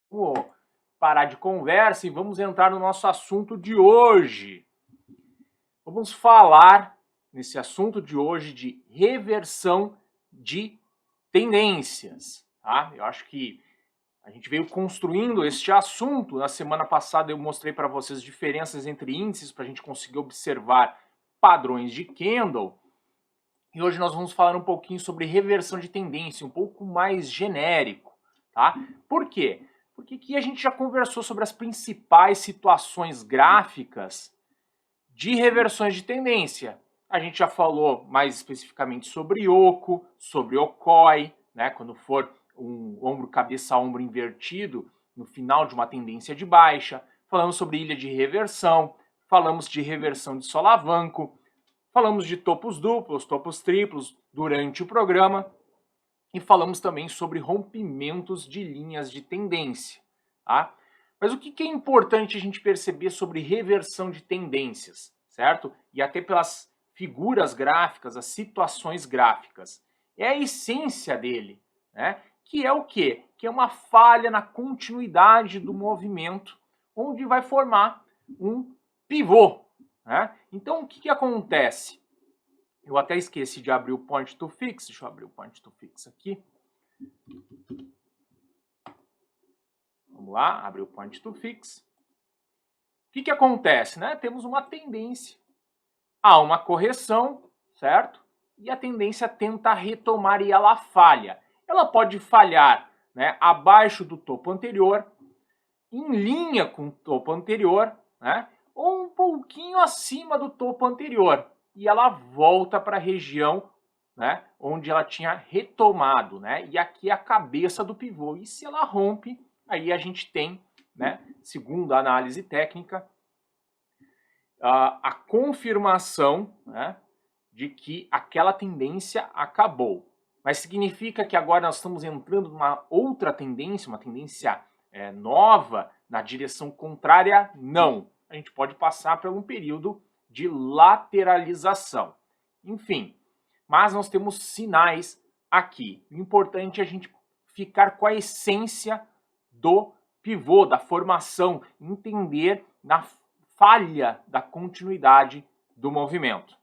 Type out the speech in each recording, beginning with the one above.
Vamos parar de conversa e vamos entrar no nosso assunto de hoje. Vamos falar nesse assunto de hoje de reversão de tendências, tá? Eu acho que a gente veio construindo este assunto. Na semana passada eu mostrei para vocês diferenças entre índices para a gente conseguir observar padrões de candle. E hoje nós vamos falar um pouquinho sobre reversão de tendência, um pouco mais genérico, tá? Por quê? Porque aqui a gente já conversou sobre as principais situações gráficas de reversões de tendência. A gente já falou mais especificamente sobre Oco, sobre Okoi, né? Quando for um ombro cabeça a ombro invertido no final de uma tendência de baixa. Falamos sobre ilha de reversão, falamos de reversão de solavanco, falamos de topos duplos, topos triplos durante o programa e falamos também sobre rompimentos de linhas de tendência, tá? Mas o que é importante a gente perceber sobre reversão de tendências, certo? E até pelas figuras gráficas, as situações gráficas. É a essência dele, né? Que é o quê? Que é uma falha na continuidade do movimento, onde vai formar um pivô, né? Então, o que acontece? Eu até esqueci de abrir o Point to Fix. Deixa eu abrir o Point to Fix aqui. Vamos lá, abrir o Point to Fix. O que acontece, né? Temos uma tendência a uma correção, certo? E a tendência tenta retomar e ela falha. Ela pode falhar, né, abaixo do topo anterior, em linha com o topo anterior, né? Ou um pouquinho acima do topo anterior. E ela volta para a região, né, onde ela tinha retomado, né? E aqui é a cabeça do pivô. E se ela rompe, aí a gente tem, né, segundo a análise técnica, a confirmação, né, de que aquela tendência acabou. Mas significa que agora nós estamos entrando numa outra tendência, uma tendência nova, na direção contrária? Não. A gente pode passar por um período de lateralização. Enfim, mas nós temos sinais aqui. O importante é a gente ficar com a essência do pivô, da formação, entender na falha da continuidade do movimento.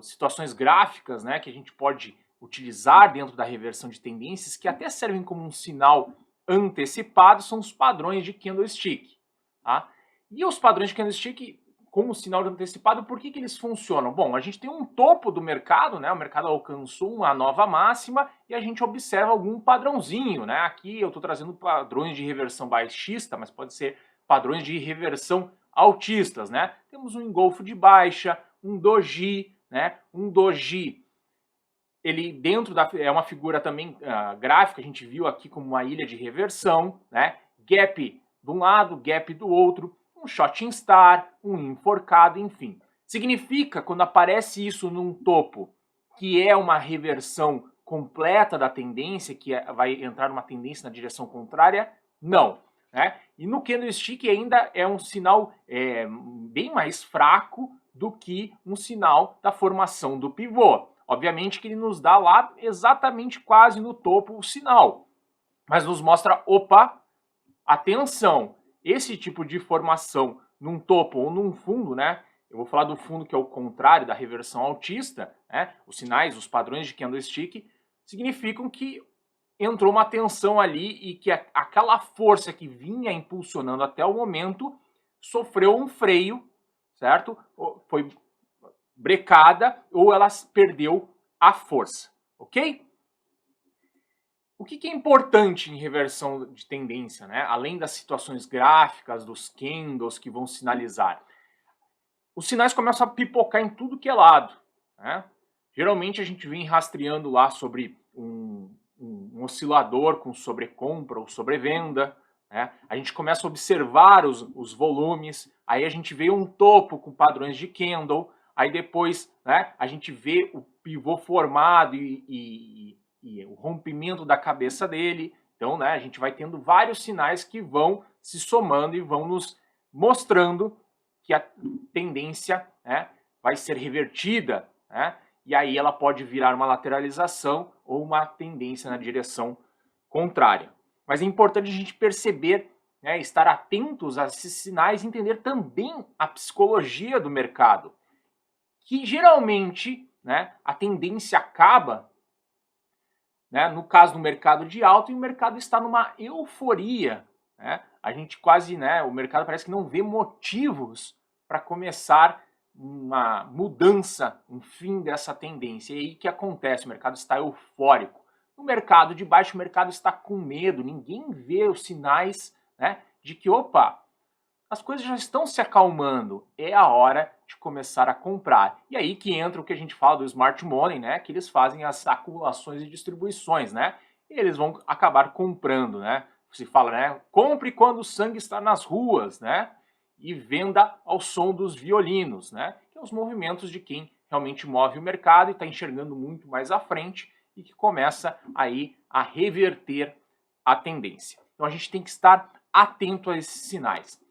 Situações gráficas, né, que a gente pode utilizar dentro da reversão de tendências, que até servem como um sinal antecipado, são os padrões de candlestick. Tá? E os padrões de candlestick, como sinal antecipado, por que eles funcionam? Bom, a gente tem um topo do mercado, né, o mercado alcançou uma nova máxima e a gente observa algum padrãozinho. Né? Aqui eu estou trazendo padrões de reversão baixista, mas pode ser padrões de reversão altistas. Né? Temos um engolfo de baixa, um doji, né? Um doji, ele dentro da é uma figura também gráfica, a gente viu aqui como uma ilha de reversão, né? Gap de um lado, gap do outro, um shot star, um enforcado, enfim. Significa quando aparece isso num topo, que é uma reversão completa da tendência, que vai entrar numa tendência na direção contrária? Não. Né? E no candlestick ainda é um sinal bem mais fraco do que um sinal da formação do pivô. Obviamente que ele nos dá lá exatamente quase no topo o sinal, mas nos mostra, opa, atenção, esse tipo de formação num topo ou num fundo, né? Eu vou falar do fundo que é o contrário da reversão altista, né? Os sinais, os padrões de candlestick significam que entrou uma tensão ali e que aquela força que vinha impulsionando até o momento sofreu um freio, certo? Foi brecada ou ela perdeu a força, ok? O que é importante em reversão de tendência, né? Além das situações gráficas, dos candles que vão sinalizar, os sinais começam a pipocar em tudo que é lado, né? Geralmente a gente vem rastreando lá sobre um oscilador com sobrecompra ou sobrevenda, né? A gente começa a observar os volumes, aí a gente vê um topo com padrões de candle, aí depois, né, a gente vê o pivô formado e o rompimento da cabeça dele. Então, né, a gente vai tendo vários sinais que vão se somando e vão nos mostrando que a tendência, né, vai ser revertida, né, e aí ela pode virar uma lateralização ou uma tendência na direção contrária. Mas é importante a gente perceber, né, estar atentos a esses sinais e entender também a psicologia do mercado, que geralmente, né, a tendência acaba, né, no caso do mercado de alta, e o mercado está numa euforia, né, a gente quase, né, o mercado parece que não vê motivos para começar uma mudança, um fim dessa tendência. E aí o que acontece? O mercado está eufórico. No mercado de baixo, o mercado está com medo, ninguém vê os sinais, né, de que, opa, as coisas já estão se acalmando, é a hora de começar a comprar. E aí que entra o que a gente fala do smart money, né, que eles fazem as acumulações e distribuições, né, e eles vão acabar comprando, né, se fala, né, compre quando o sangue está nas ruas, né, e venda ao som dos violinos, né, que são os movimentos de quem realmente move o mercado e está enxergando muito mais à frente e que começa aí a reverter a tendência. Então a gente tem que estar atento a esses sinais.